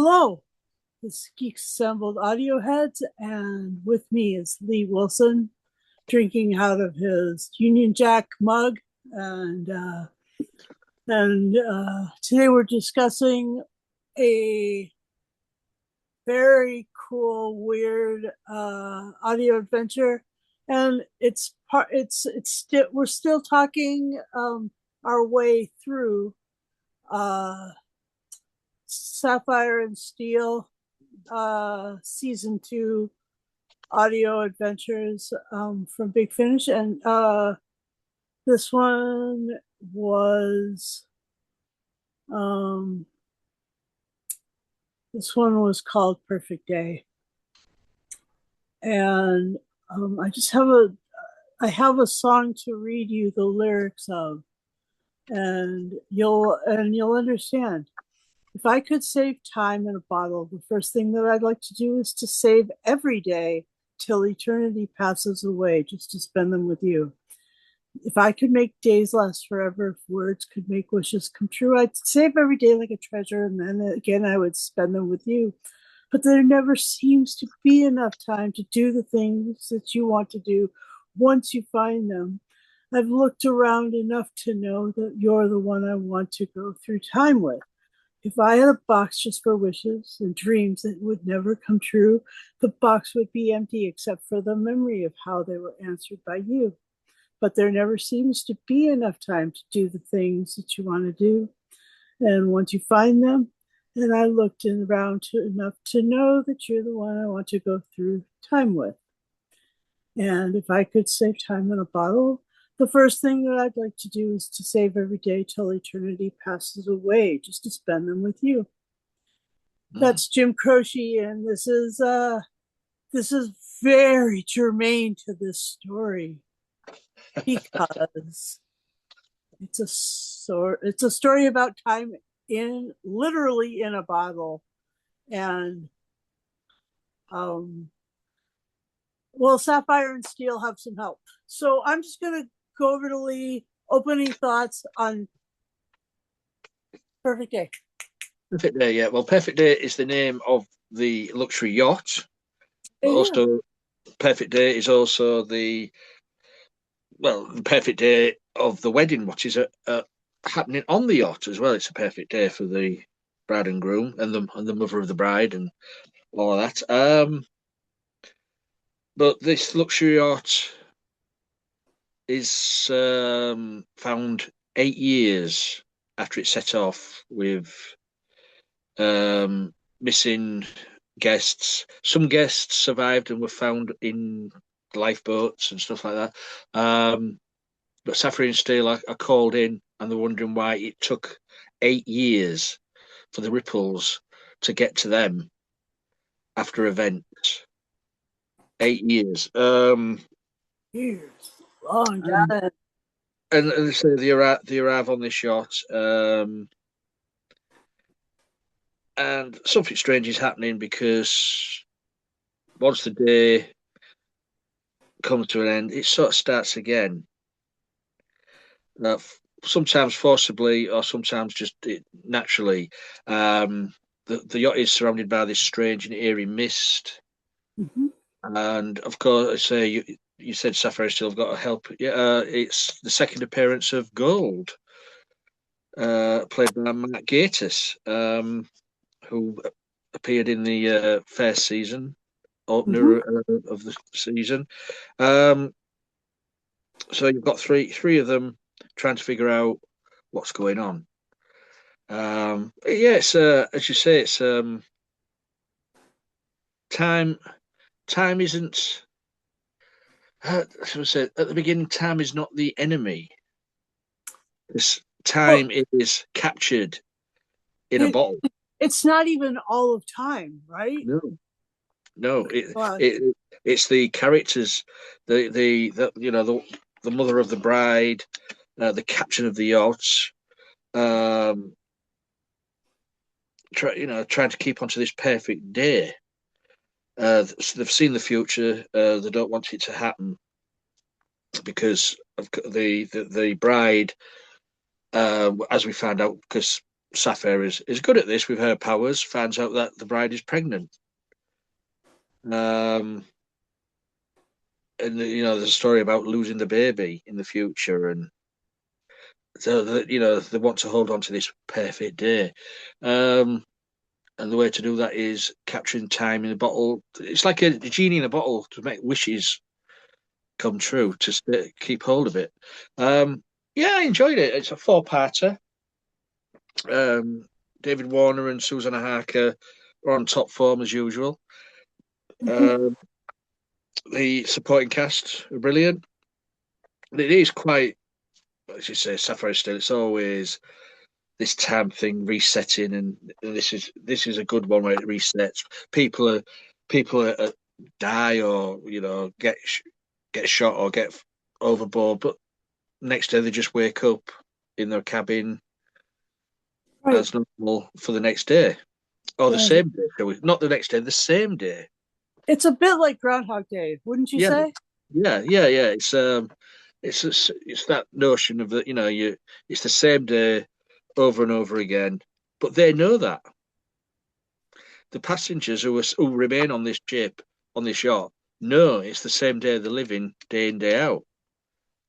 Hello, this is Geek Assembled Audio Heads, and with me is Lee Wilson drinking out of his Union Jack mug. And today we're discussing a very cool, weird audio adventure, and we're still talking our way through uh, Sapphire and Steel season 2 audio adventures from Big Finish, and this one was um, called Perfect Day, and I have a song to read you the lyrics of, and you'll understand. If I could save time in a bottle, the first thing that I'd like to do is to save every day till eternity passes away, just to spend them with you. If I could make days last forever, if words could make wishes come true, I'd save every day like a treasure, and then again I would spend them with you. But there never seems to be enough time to do the things that you want to do once you find them. I've looked around enough to know that you're the one I want to go through time with. If I had a box just for wishes and dreams that would never come true, the box would be empty except for the memory of how they were answered by you. But there never seems to be enough time to do the things that you want to do. And once you find them, and I looked around enough to know that you're the one I want to go through time with. And if I could save time in a bottle, the first thing that I'd like to do is to save every day till eternity passes away, just to spend them with you. That's Jim Croce, and this is very germane to this story because it's a story about time literally in a bottle, and Sapphire and Steel have some help. So I'm just gonna go over to Lee. Opening thoughts on Perfect Day. Perfect Day, yeah. Well, Perfect Day is the name of the luxury yacht. But also, Perfect Day is also the perfect day of the wedding, which is happening on the yacht as well. It's a perfect day for the bride and groom and the mother of the bride and all of that. But this luxury yacht is found 8 years after it set off with missing guests. Some guests survived and were found in lifeboats and stuff like that. But Sapphire and Steel are called in, and they're wondering why it took 8 years for the ripples to get to them after events. 8 years. Years. Long time. And so they arrive on this yacht, and something strange is happening because once the day comes to an end, it sort of starts again. Sometimes forcibly, or sometimes just naturally. The yacht is surrounded by this strange and eerie mist, and of course, I say you said Sapphire Steel have got to help. Yeah, it's the second appearance of Gold, played by Matt Gatiss, who appeared in the first season, opener of the season. So you've got three of them trying to figure out what's going on. Yeah, it's as you say, it's time. Time isn't. Say, at the beginning, time is not the enemy. This time is captured in a bottle. It's not even all of time, right? No. It's the characters, the mother of the bride, the captain of the yacht, trying to keep onto this perfect day. So they've seen the future. They don't want it to happen because of the bride, as we found out, because Sapphire is good at this with her powers. Finds out that the bride is pregnant. Um, and there's a story about losing the baby in the future, and so they want to hold on to this perfect day. Um, and the way to do that is capturing time in a bottle. It's like a genie in a bottle to make wishes come true, to keep hold of it. Yeah, I enjoyed it. It's a four-parter. Um, David Warner and Susanna Harker are on top form as usual. Um, the supporting cast are brilliant. It is quite, as you say, Sapphire Steel. It's always this time thing resetting, and this is a good one where it resets. People are die, or get shot or get overboard, but next day they just wake up in their cabin Right. as normal for the next day, or the Yeah. same day. Not the next day, the same day. It's a bit like Groundhog Day, wouldn't you Yeah, say? yeah. It's that notion of that. It's the same day over and over again, but they know that the passengers who remain on this ship, on this yacht, know it's the same day they're living day in, day out.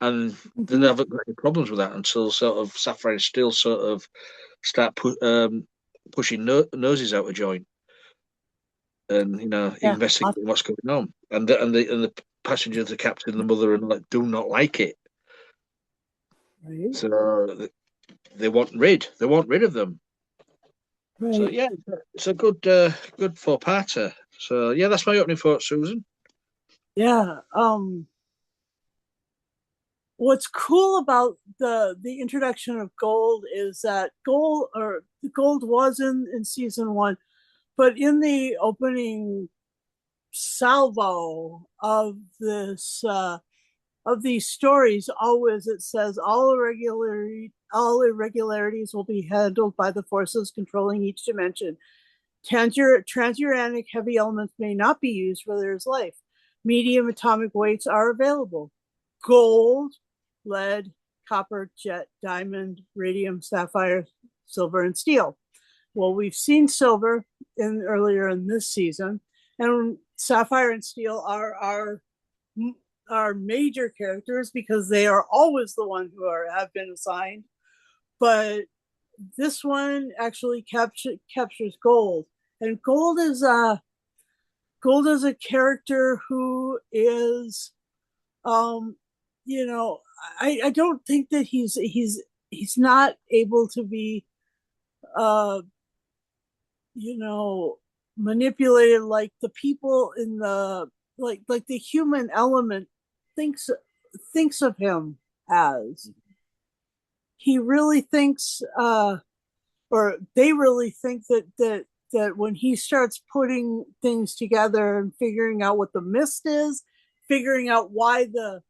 And they Mhm. never got any problems with that until sort of Sapphire and Steel sort of start pushing noses out of joint, and Yeah. investigating what's going on. And the passengers, the captain, the mother, and like do not like it. Right. So they want rid. They want rid of them. So Right. yeah, it's a good four-parter. So yeah, that's my opening thought, Susan. Yeah. What's cool about the introduction of gold is that gold was in season one, but in the opening salvo of this of these stories, always it says all irregularities will be handled by the forces controlling each dimension. Transuranic heavy elements may not be used where there is life. Medium atomic weights are available. Gold, lead, copper, jet, diamond, radium, sapphire, silver, and steel. Well, we've seen silver earlier in this season, and sapphire and steel are major characters because they are always the one who have been assigned. But this one actually captures gold, and gold is a character who is, um, you know, I don't think that he's not able to be, uh, you know, manipulated like the people in the like the human element thinks thinks of him as. He really thinks, or they really think that when he starts putting things together and figuring out what the mist is, figuring out why the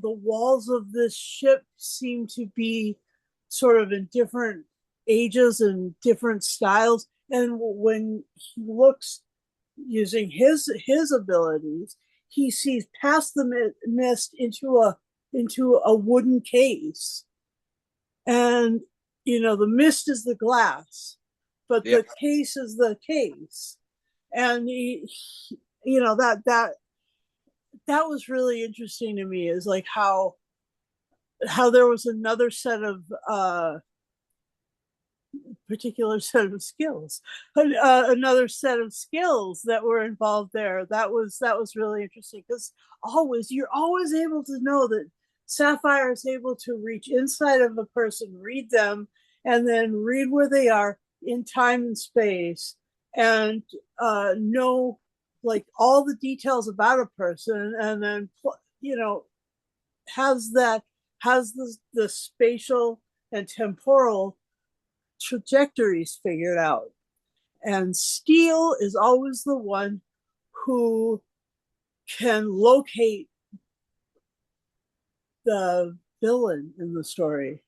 walls of this ship seem to be sort of in different ages and different styles, and when he looks using his abilities, he sees past the mist into a wooden case, and the mist is the glass, but Yeah. the case is the case. And that was really interesting to me, is like how there was another set of particular set of skills, another set of skills that were involved there. That was really interesting, because you're always able to know that Sapphire is able to reach inside of a person, read them, and then read where they are in time and space, and know like all the details about a person, and then has that has the spatial and temporal trajectories figured out. And Steele is always the one who can locate the villain in the story.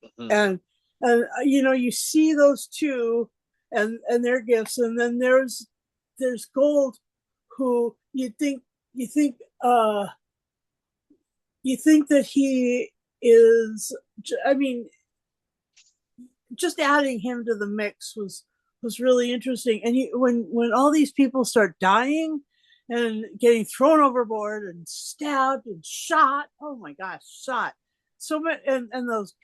Mhm. And you see those two and their gifts, and then there's Gold, who you think that he is, I mean, just adding him to the mix was really interesting. And when all these people start dying and getting thrown overboard and stabbed and shot, oh my gosh, shot so much, and those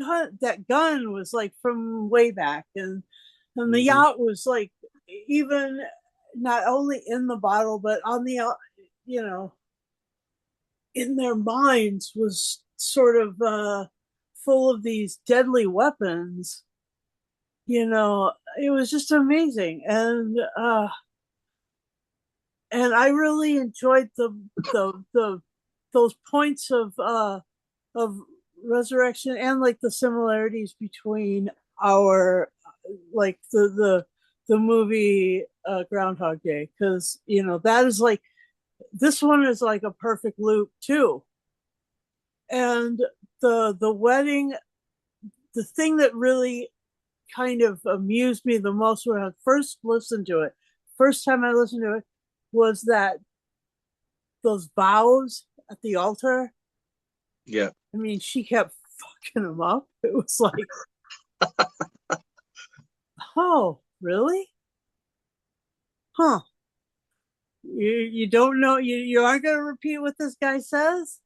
that gun was like from way back, and the yacht was like even not only in the bottle but on the you know in their minds was sort of full of these deadly weapons. It was just amazing, and I really enjoyed the those points of resurrection, and like the similarities between our like the movie Groundhog Day, because that is like, this one is like a perfect loop too. And the wedding, the thing that really kind of amused me the most when I first listened to it, first time I listened to it, was that those vows at the altar. Yeah. I mean, she kept fucking them up. It was like, oh, really? Huh. You don't know, you aren't going to repeat what this guy says?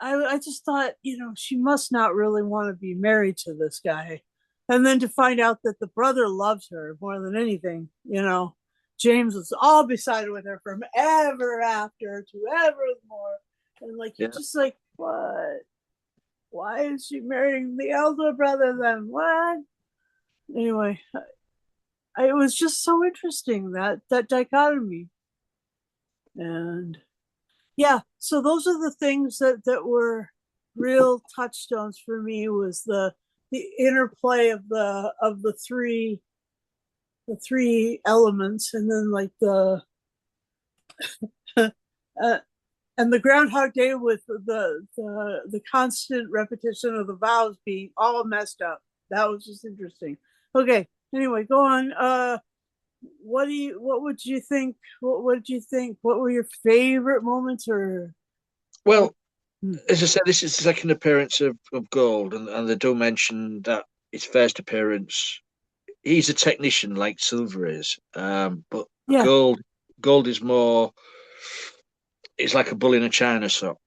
I just thought, she must not really want to be married to this guy. And then to find out that the brother loves her more than anything, James was all beside with her from ever after to evermore. And like, you're just like, what? Why is she marrying the elder brother then? What? Anyway, it was just so interesting, that dichotomy. And yeah, so those are the things that were real touchstones for me, was the interplay of the three elements, and then like uh, and the Groundhog Day with the constant repetition of the vowels being all messed up. That was just interesting. Okay, anyway, go on. What would you think? What did you think? What were your favorite moments? Or Well, as I said, this is the second appearance of Gold, and they do mention that his first appearance, he's a technician like Silver is, but yeah, Gold is more. It's like a bull in a china shop.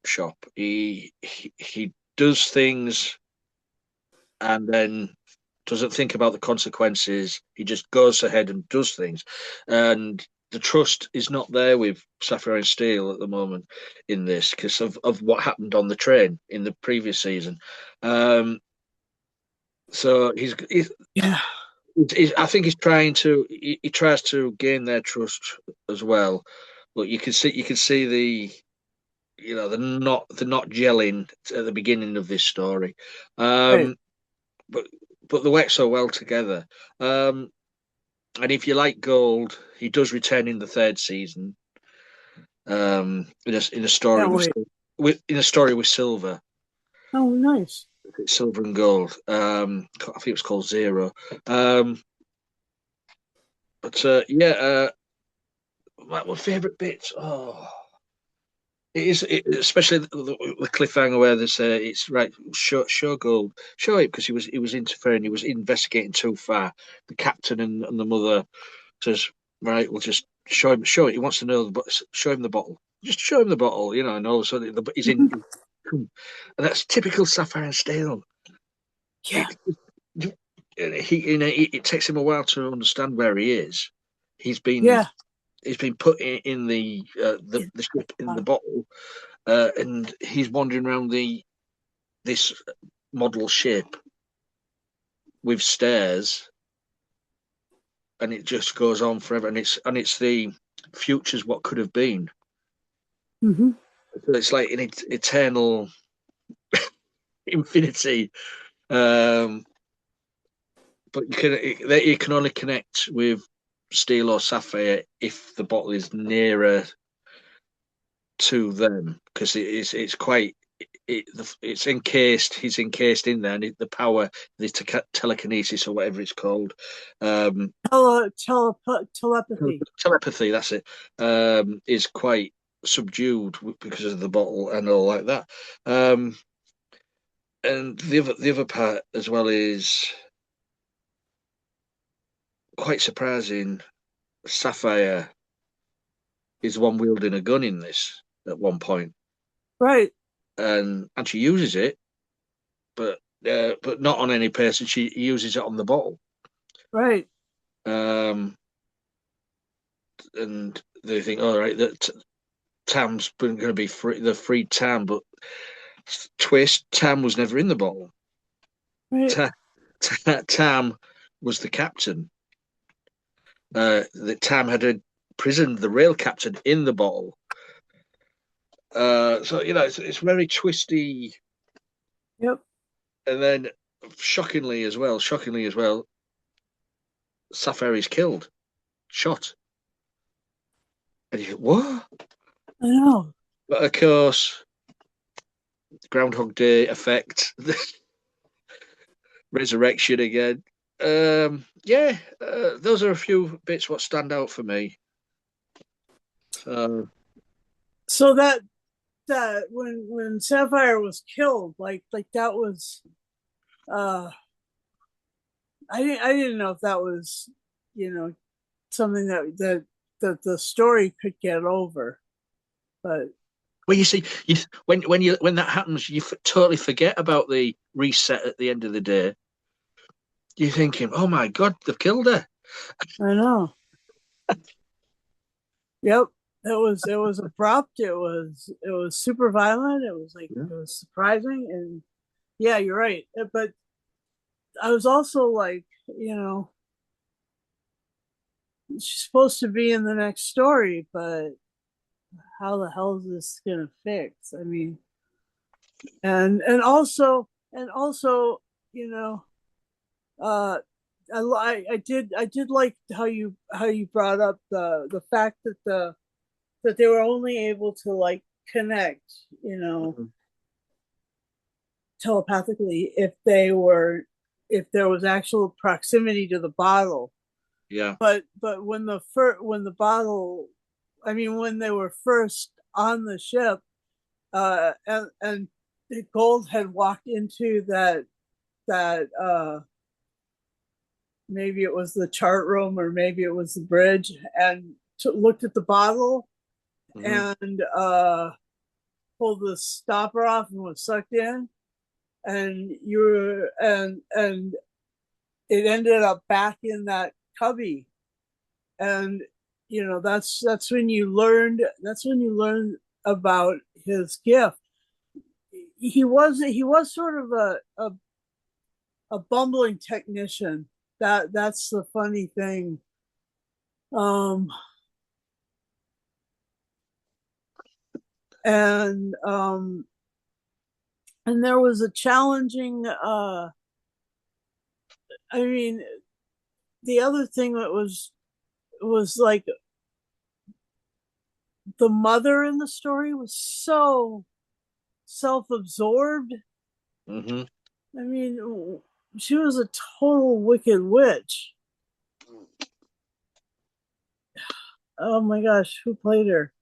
He does things and then doesn't think about the consequences. He just goes ahead and does things, and the trust is not there with Sapphire and Steel at the moment in this, because of what happened on the train in the previous season. Um, so yeah, I think he's trying to he tries to gain their trust as well, but you can see they're not gelling at the beginning of this story. right. Um, but they work so well together. And if you like Gold, he does return in the third season. In a story Can't wait. in a story with Silver, Oh, nice. Silver and Gold. I think it's called Zero. Um, but yeah, my favorite bits. Oh, especially the cliffhanger where they say it's right. Show Gold, show it, because he was interfering. He was investigating too far. The captain and the mother says, right, we'll just show it. He wants to know, but show him the bottle. Just show him the bottle, and all of a sudden he's in. And that's typical Sapphire and Steel. Yeah, It, it takes him a while to understand where he is. He's been yeah. he's been put in the ship in the bottle, and he's wandering around this model ship with stairs, and it just goes on forever. And it's the future's what could have been. Mm-hmm. So it's like an eternal infinity. Um, but you can only connect with Steel or Sapphire if the bottle is nearer to them, because it's quite it's encased. He's encased in there, and the power, the telekinesis or whatever it's called, Telepathy. telepathy. That's it. Is quite subdued because of the bottle and all like that. And the other part as well is quite surprising. Sapphire is the one wielding a gun in this at one point, Right. and she uses it, but not on any person. She uses it on the bottle. Right. Um, and they think, all right, that Tam's going to be free, the free Tam, but twist, Tam was never in the bottle. Right. Tam was the captain. That Tam had imprisoned the rail captain in the bottle. So it's very twisty. Yep. And then, shockingly as well, Sapphire is killed, shot. And you think, what? I know. But of course, Groundhog Day effect, resurrection again. Yeah, those are a few bits what stand out for me. So that when Sapphire was killed, like that was uh I didn't know if that was, you know, something that the story could get over. But Well, you see, when that happens, you totally forget about the reset at the end of the day. You're thinking, "Oh my God, they've killed her." I know. Yep. It was abrupt. It was super violent. It was like Yeah. it was surprising, and yeah, you're right. But I was also like, she's supposed to be in the next story, but how the hell is this gonna fix? I mean, and also, you know, uh, I did like how you brought up the fact that they were only able to like connect, Mhm. telepathically if there was actual proximity to the bottle. Yeah. But when the bottle, I mean, when they were first on the ship, and Gold had walked into that maybe it was the chart room or maybe it was the bridge, and looked at the bottle Hmm. and pulled the stopper off and was sucked in, and you were and it ended up back in that cubby. And that's when you learned about his gift. He was sort of a bumbling technician. That's the funny thing. um and and there was a challenging, I mean, the other thing that was like, the mother in the story was so self-absorbed. Hmm. I mean, she was a total wicked witch. Oh my gosh, who played her?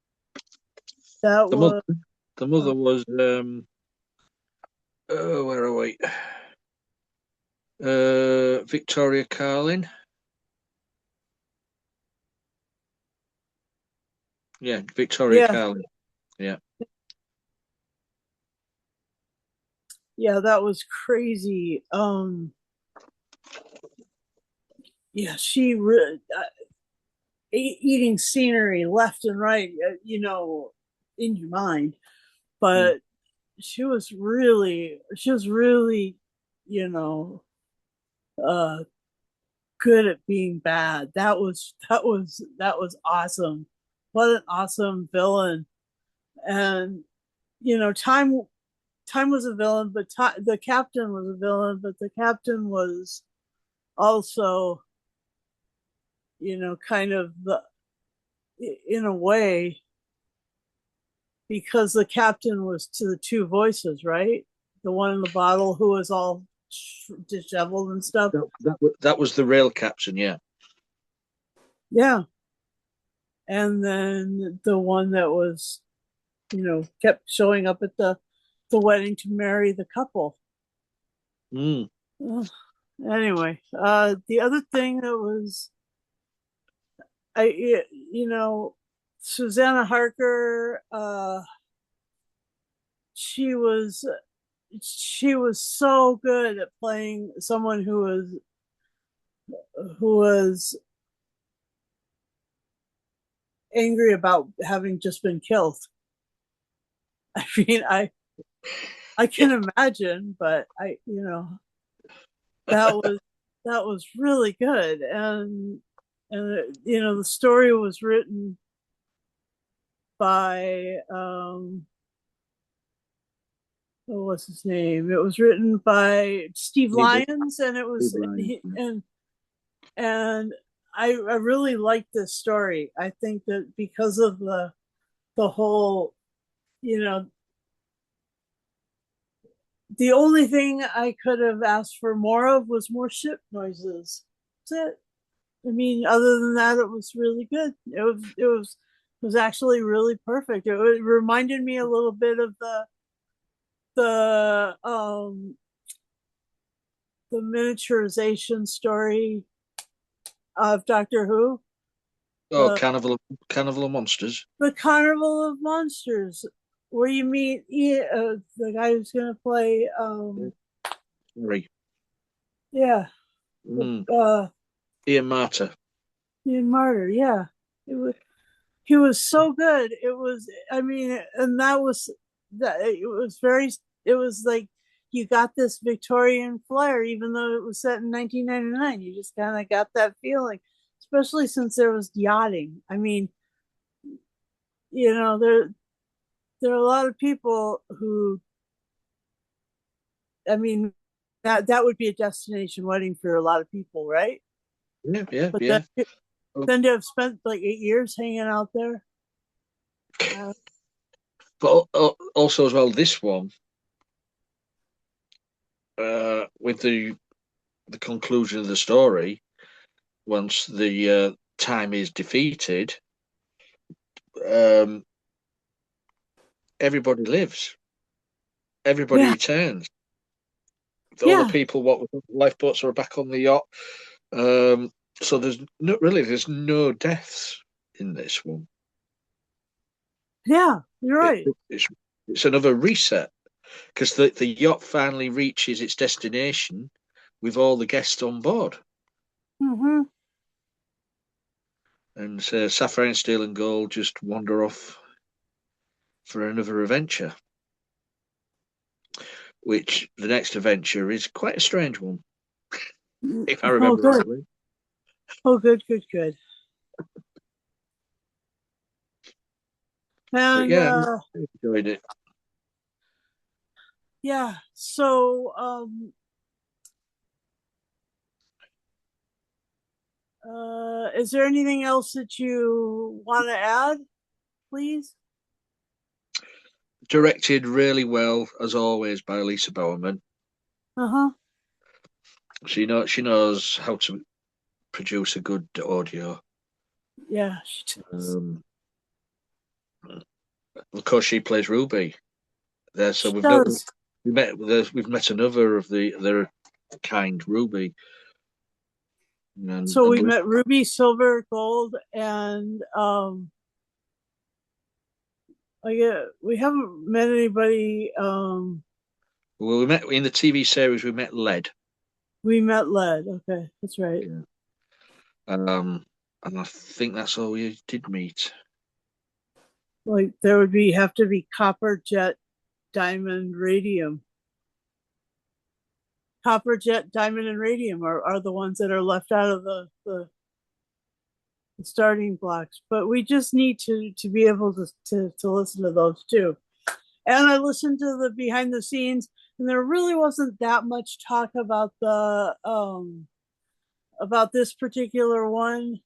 That The mother, was the mother was oh, where are we? Victoria Carlin. Yeah, Victoria yeah, Carlin. Yeah. yeah, that was crazy. Yeah, eating scenery left and right, in your mind. Mm. But she was really, you know, uh, good at being bad. That was awesome. What an awesome villain! And time was a villain, but the captain was a villain. But the captain was also, kind of in a way, because the captain was to the two voices, right? The one in the bottle who was all disheveled and stuff. That was the rail captain. Yeah. Yeah. And then the one that was, kept showing up at the wedding to marry the couple. Mm. Ugh. Anyway, the other thing that was you know, Susanna Harker, she was she was so good at playing someone who was angry about having just been killed. I mean, I can imagine, but that was that was really good, and you know the story was written by what was his name? It was written by Steve Lyons, and it was and I really liked this story. I think that because of the whole, you know, the only thing I could have asked for more of was more ship noises. That's it. I mean, other than that, it was really good. It was actually really perfect. It reminded me a little bit of the the miniaturization story of Doctor Who. Oh, Carnival of Monsters. The Carnival of Monsters, where you meet the guy who's going to play. Sorry. Yeah, Mm. uh, Ian Marter. Ian Martyr. Yeah, it was. He was so good. It was. I mean, and that was that. It was very. It was like you got this Victorian flair, even though it was set in 1999. You just kind of got that feeling, especially since there was yachting. I mean, you know, there are a lot of people who, I mean, that would be a destination wedding for a lot of people, right? Yeah, yeah, But yeah. then to have spent like 8 years hanging out there. Uh, But also as well, this one with the conclusion of the story, once the time is defeated, um, everybody lives. Everybody yeah, returns. All the yeah, people, what lifeboats are back on the yacht. Um, so there's no deaths in this one. yeah. You're It, right. it's it's another reset because the yacht finally reaches its destination with all the guests on board. Mm-hmm. And Sapphire Steel and Gold just wander off for another adventure, which the next adventure is quite a strange one, if I Oh, remember good. rightly. Oh, good, good, good. But And yeah, I enjoyed it. yeah. So, is there anything else that you want to add, please? Directed really well, as always, by Lisa Bowerman. Uh huh. She knows how to produce a good audio. Yeah, she does. Um, of course, she plays Ruby there, so She does. we've met another of their kind, Ruby, and So and we met Ruby, Silver, Gold, and we haven't met anybody. well, we met in the TV series. We met Led, We met Led. Okay, that's right. yeah. And I think that's all we did meet. Like there would be have to be copper, jet, diamond, radium. Copper, jet, diamond, and radium are the ones that are left out of the starting blocks. But we just need to be able to listen to those too. And I listened to the behind the scenes, and there really wasn't that much talk about this particular one.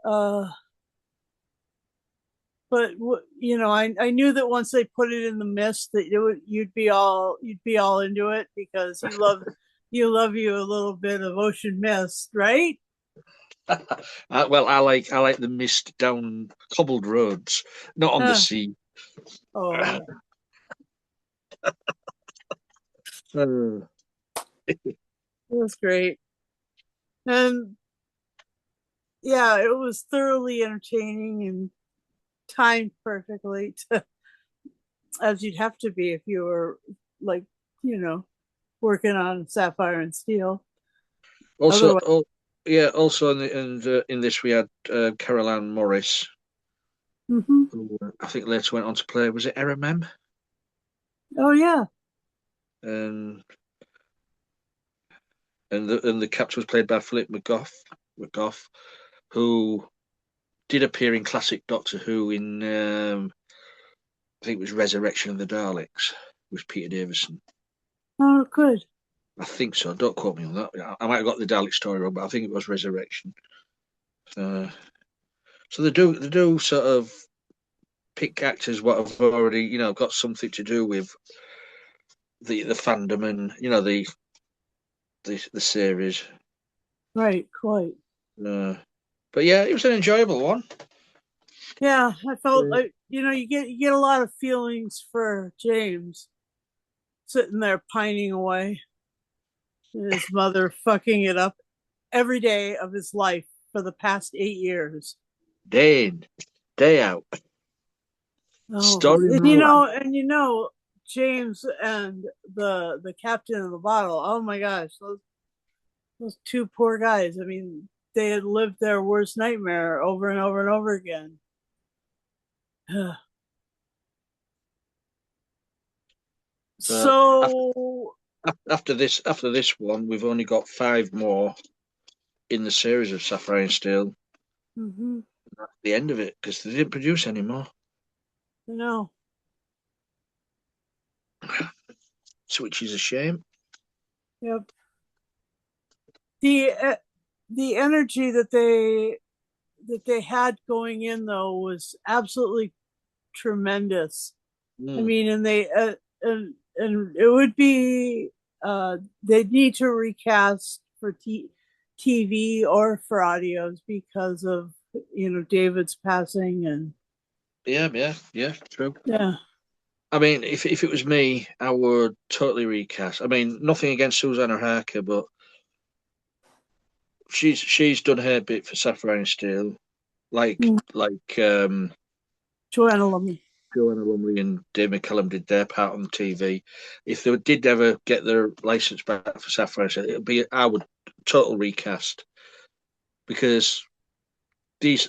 Uh, but you know, I knew that once they put it in the mist, that you'd be all into it because you love you a little bit of ocean mist, right? Well, I like the mist down cobbled roads, not on the Uh, sea. oh yeah, Uh, it was great. And yeah, it was thoroughly entertaining and timed perfectly to, as you'd have to be if you were like, you know, working on Sapphire and Steel. Also, Otherwise, yeah, also in this we had Caroline Morris, hmm. who I think later went on to play, was it RMM? Oh yeah, And and the captain was played by Philip McGough, who did appear in classic Doctor Who in I think it was Resurrection of the Daleks with Peter Davison. oh good. I think so. Don't quote me on that. I might have got the Dalek story wrong, but I think it was Resurrection. Uh, so they do sort of pick actors what have already got something to do with the fandom and the series. Right, quite. Uh, but yeah, it was an enjoyable one. Yeah, I felt Uh, like you get a lot of feelings for James sitting there pining away, and his mother fucking it up every day of his life for the past 8 years. Day in, day out, Oh, story of and my life. James and the captain of the bottle. Oh my gosh, those two poor guys. I mean, they had lived their worst nightmare over and over and over again. So So, after this one, we've only got five more in the series of Sapphire and Steel. mhm, The end of it because they didn't produce anymore, you know, so which is a shame. yep. The energy that they had going in though was absolutely tremendous. I Mm. mean, and it would be they'd need to recast for TV or for audios because of David's passing and Yeah, yeah, yeah, true. yeah. I mean, if it was me, I would totally recast. I mean, nothing against Susanna Harker, but she's done her bit for Sapphire and Steel, like Mm. like Joanna Lumley. Joanna Lumley and Dave McCallum did their part on TV. If they did ever get their license back for Sapphire and Steel, I would total recast because these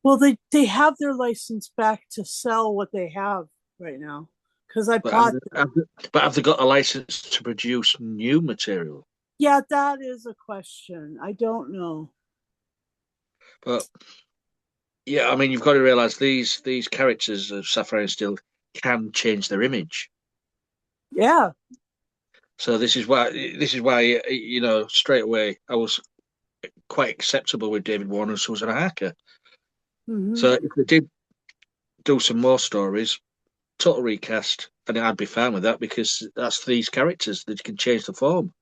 Well, they have their license back to sell what they have right now because I but have, bought them. but have they got a license to produce new material? Yeah, that is a question. I don't know. But yeah, I mean, you've got to realize these characters of Sapphire and Steel can change their image. Yeah. So this is why straight away I was quite acceptable with David Warner and Susan Harker. Hmm. So if they did do some more stories, total recast, and I'd be fine with that because that's these characters that can change the form.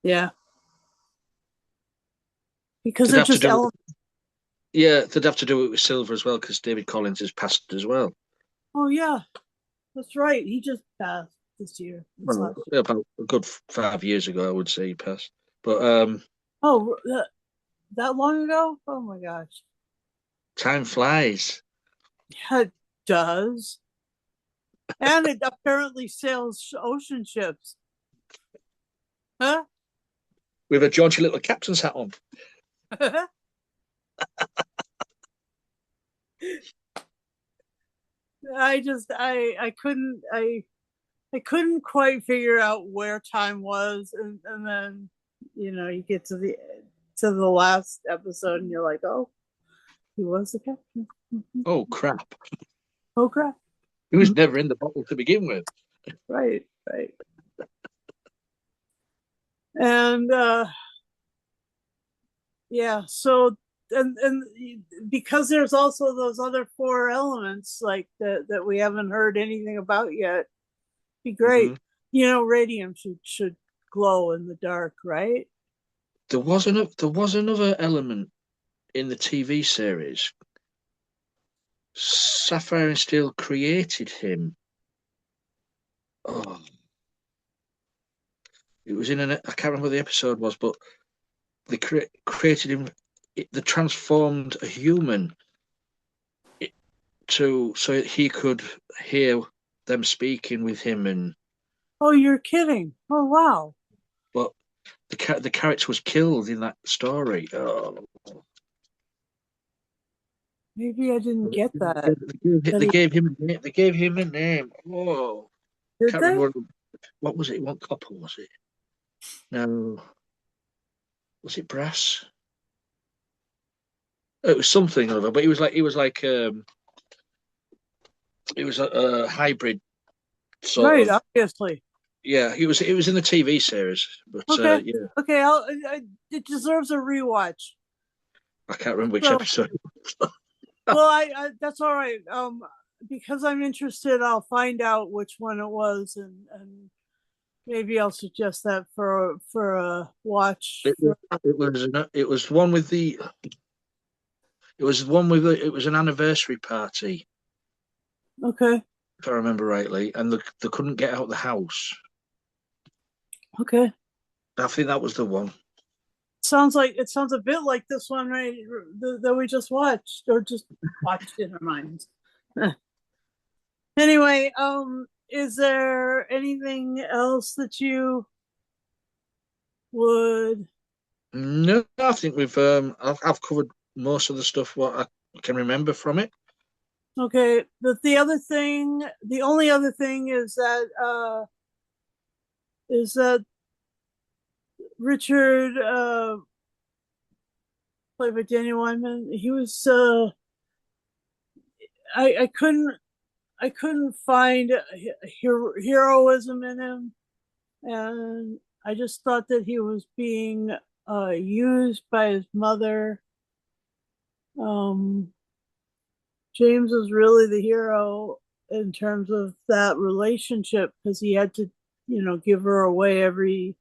Yeah. Because They'd they're have to just do it. elements. Yeah, they'd have to do it with Silver as well because David Collins has passed as well. Oh yeah, that's right. He just passed this year. This Well, last year. about a good 5 years ago, I would say he passed. But Oh, that long ago? Oh my gosh. time flies. Yeah, it does. And it apparently sails ocean ships. Huh? With a jaunty little captain's hat on. I couldn't quite figure out where time was, and then you get to the last episode and you're like, oh, he was the captain. Mhm. Oh crap! Oh crap. He was never in the bottle to begin with. Right, right. And yeah, so and because there's also those other four elements like that we haven't heard anything about yet, be great. Hmm. Radium should glow in the dark, right? There was another element in the TV series. Sapphire and Steel created him. Oh, it was in I can't remember what the episode was, but they created him. They transformed a human to so he could hear them speaking with him, and Oh, you're kidding. Oh, wow. but the character was killed in that story. Oh. Maybe I didn't get They that. gave, That they he gave him a name. They gave him a name. Oh, did can't they? remember what was it. What couple was it? No, was it Brass? It was something or other, but it was a hybrid sort Right, of. obviously. Yeah, it was in the TV series, but Okay. yeah, Okay, it deserves a rewatch. I can't remember which So, episode. well, I that's all right. Because I'm interested, I'll find out which one it was, and maybe I'll suggest that for a watch. It was it was one with the it was one with it was an anniversary party, Okay. if I remember rightly, and they couldn't get out of the house. Okay. I think that was the one. It sounds a bit like this one, right? That we just watched, or just watched in our minds. Anyway, is there anything else that you would? No, I think I've covered most of the stuff what I can remember from it. Okay, the only other thing is that Richard, played by Daniel Wyman, he was I couldn't find heroism in him, and I just thought that he was being used by his mother. Um, James was really the hero in terms of that relationship because he had to, give her away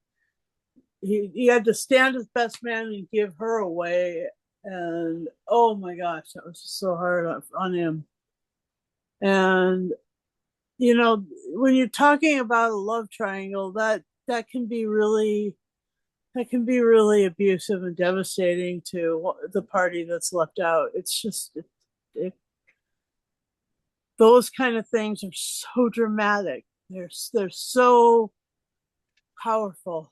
he had to stand as best man and give her away. And oh my gosh, that was just so hard on him. And when you're talking about a love triangle, that can be really abusive and devastating to the party that's left out. It's just it, those kind of things are so dramatic. They're so powerful.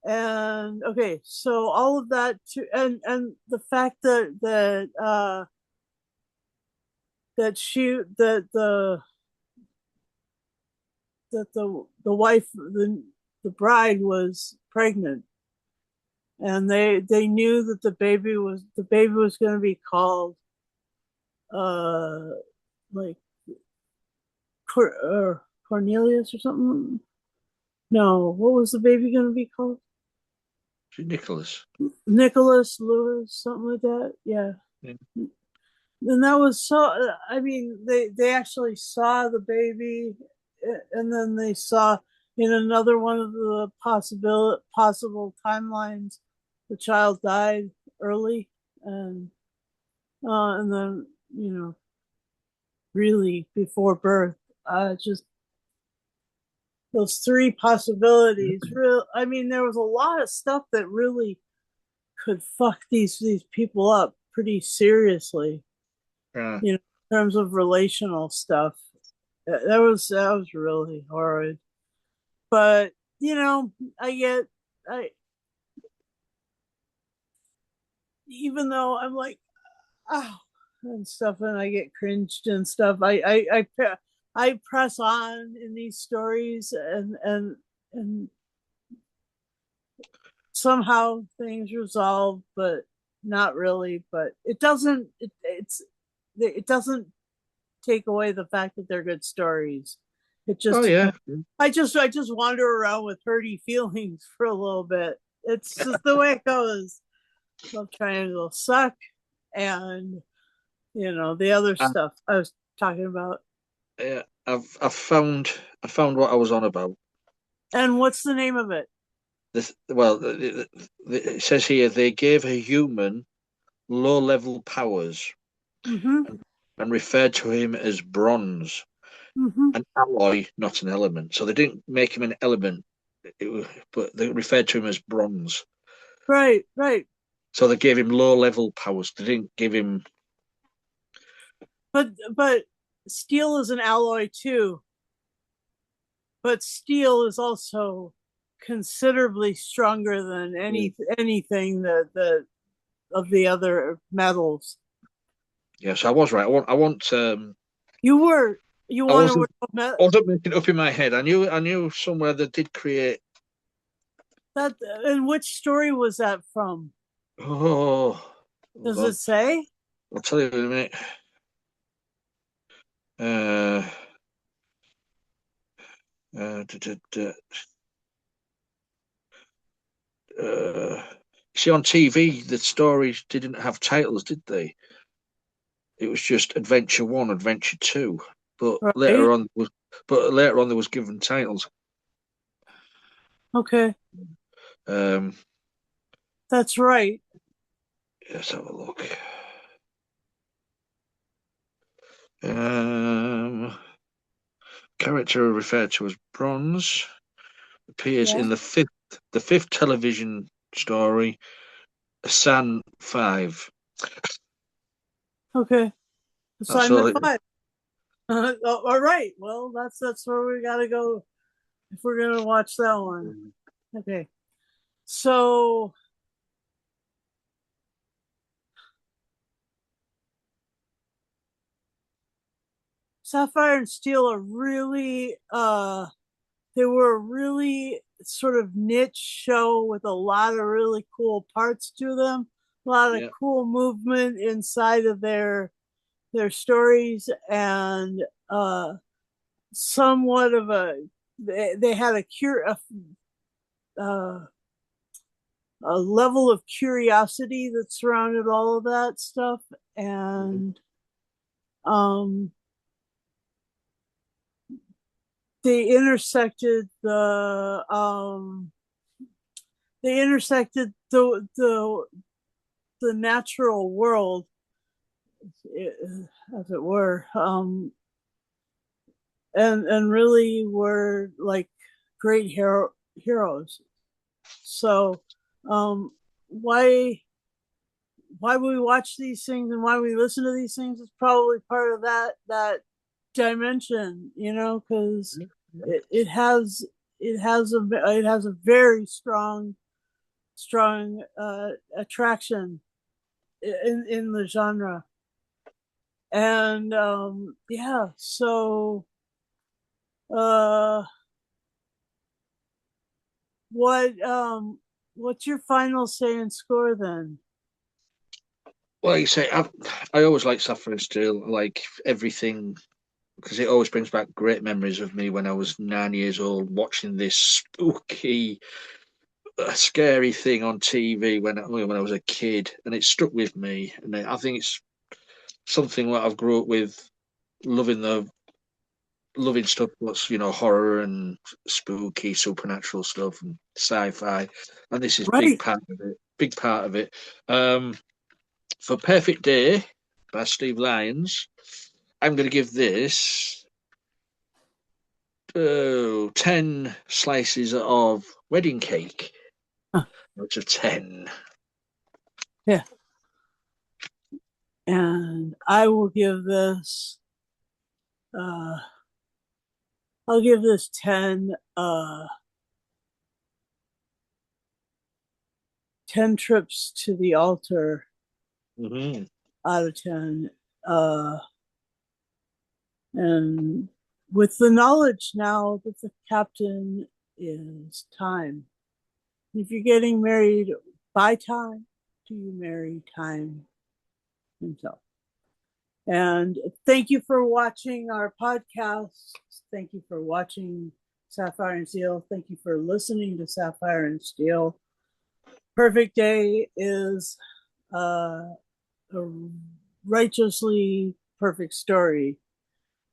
And okay, so all of that to and the fact that she that the wife the bride was pregnant, and they knew that the baby was going to be called uh like Cornelius or something. No, what was the baby going to be called? Nicholas. Nicholas Lewis, something like that. Yeah. Yeah. And that was so. I mean, they actually saw the baby, and then they saw in another one of the possible timelines, the child died early, and then really before birth. Just those three possibilities. Real. I mean, there was a lot of stuff that really could fuck these people up pretty seriously. Yeah. In terms of relational stuff. That was really horrid. But I get I even though I'm like, oh, and stuff, and I get cringed and stuff. I press on in these stories, and somehow things resolve, but not really. But it doesn't take away the fact that they're good stories. It Oh just yeah. I just wander around with hurty feelings for a little bit. It's just the way it goes. Love triangles suck, and the other Uh, stuff I was talking about. yeah. I found what I was on about. And what's the name of it? It says here they gave a human low-level powers Mm-hmm. and referred to him as bronze, Mm-hmm. an alloy, not an element. So they didn't make him an element, but they referred to him as bronze. Right, right. So they gave him low level powers. They didn't give him. But steel is an alloy too. But steel is also considerably stronger than anything that of the other metals. Yes, I was right. You were you I want to wasn't. work on I wasn't making it up in my head. I knew somewhere they did create. that. And which story was that from? Oh, hold Does it on. say? I'll tell you in a minute. Uh, duh, duh, duh, uh, see, on TV, the stories didn't have titles, did they? It was just Adventure One, Adventure Two. But Right. later on, but later on, there was given titles. Okay, Um, that's right. let's have a look. Character referred to as Bronze appears Yeah. in the fifth television story, San Five. Okay. That's all. Assignment five. All right. Well, that's where we got to go if we're gonna watch that one. Okay. So Sapphire and Steel are really they were a really sort of niche show with a lot of really cool parts to them, a lot of Yeah. cool movement inside of their stories, and somewhat of they had uh, a level of curiosity that surrounded all of that stuff, and um they intersected the natural world, as it were, and really were like great heroes. So, um, why we watch these things and why we listen to these things is probably part of that dimension, because it has it has a very strong attraction in the genre. And yeah, so uh what what's your final say and score then? Well, you say I always like Sapphire Steel. I like everything because it always brings back great memories of me when I was 9 years old watching this spooky, scary thing on TV when I was a kid, and it stuck with me. And I think it's something that I've grew up with, loving the loving stuff what's horror and spooky supernatural stuff and sci-fi, and this is Right. big part of it. For Perfect Day by Steve Lyons, I'm going to give this 10 slices of wedding cake Huh. out of 10. Yeah. And I will give this uh I'll give this 10 trips to the altar Mm-hmm. out of 10. Uh and with the knowledge now that the captain is time. If you're getting married by time, do you marry time himself? And thank you for watching our podcast. Thank you for watching Sapphire and Steel. Thank you for listening to Sapphire and Steel. Perfect Day is a righteously perfect story.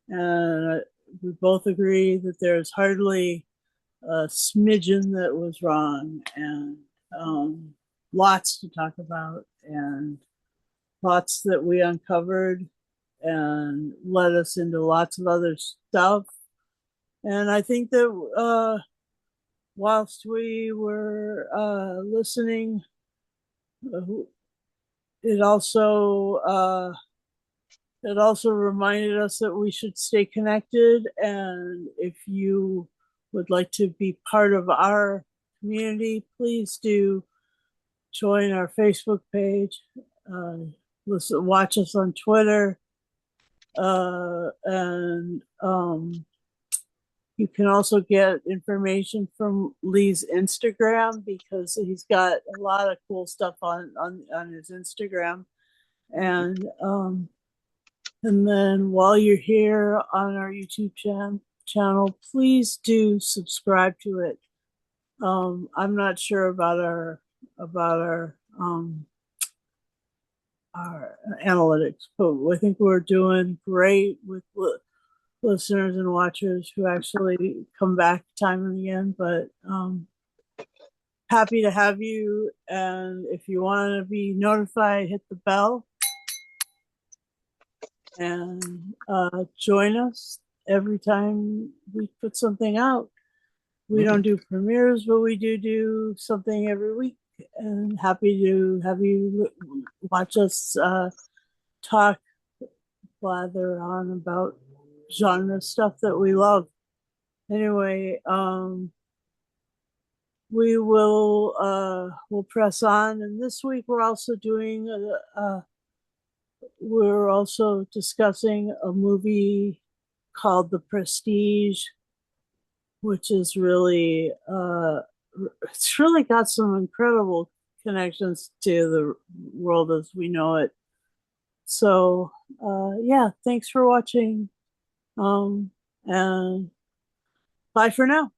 And we both agree that there's hardly a smidgen that was wrong, and lots to talk about, and lots that we uncovered and led us into lots of other stuff. And I think that whilst we were listening Uh, It also it also reminded us that we should stay connected, and if you would like to be part of our community, please do join our Facebook page. Listen, watch us on Twitter, and you can also get information from Lee's Instagram because he's got a lot of cool stuff on his Instagram. And and then while you're here on our YouTube channel, please do subscribe to it. I'm not sure about our analytics, but I think we're doing great with listeners and watchers who actually come back time and again. But happy to have you, and if you want to be notified, hit the bell and join us every time we put something out. We don't do premieres, but we do something every week. And happy to have you watch us talk, blather on about genre stuff that we love. Anyway, we'll press on. And this week we're also doing we're also discussing a movie called The Prestige, which is really it's really got some incredible connections to the world as we know it. So yeah, thanks for watching, and bye for now.